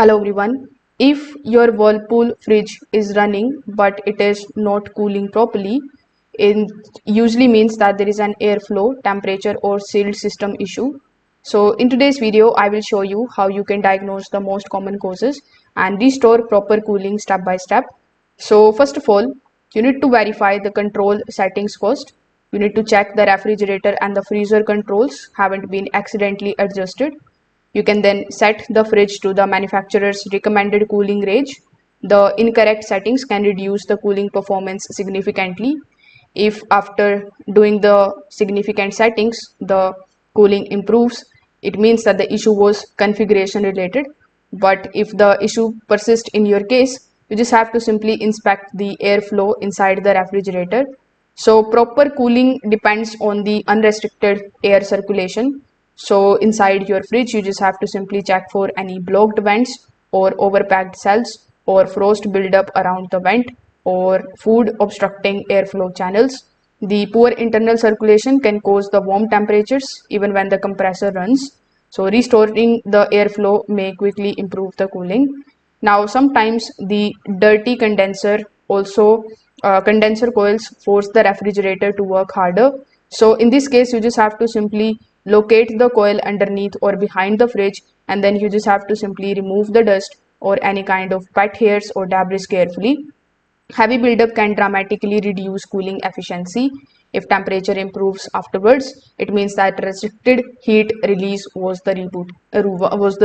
Hello everyone. If your Whirlpool fridge is running but it is not cooling properly, it usually means that there is an airflow, temperature or sealed system issue. So in today's video, I will show you how you can diagnose the most common causes and restore proper cooling step by step. So first of all, you need to verify the control settings first. You need to check the refrigerator and the freezer controls haven't been accidentally adjusted. You can then set the fridge to the manufacturer's recommended cooling range. The incorrect settings can reduce the cooling performance significantly. If after doing the significant settings, the cooling improves, it means that the issue was configuration related. But if the issue persists in your case, you just have to simply inspect the airflow inside the refrigerator. So proper cooling depends on the unrestricted air circulation. So inside your fridge, you just have to simply check for any blocked vents or overpacked cells or frost buildup around the vent or food obstructing airflow channels. The poor internal circulation can cause the warm temperatures even when the compressor runs. So restoring the airflow may quickly improve the cooling. Now, sometimes the dirty condenser coils force the refrigerator to work harder. So in this case, you just have to simply locate the coil underneath or behind the fridge, and then you just have to simply remove the dust or any kind of pet hairs or debris carefully. Heavy buildup can dramatically reduce cooling efficiency. If temperature improves afterwards, it means that restricted heat release was the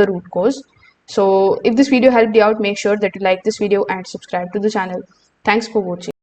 root cause. So if this video helped you out, make sure that you like this video and subscribe to the channel. Thanks for watching.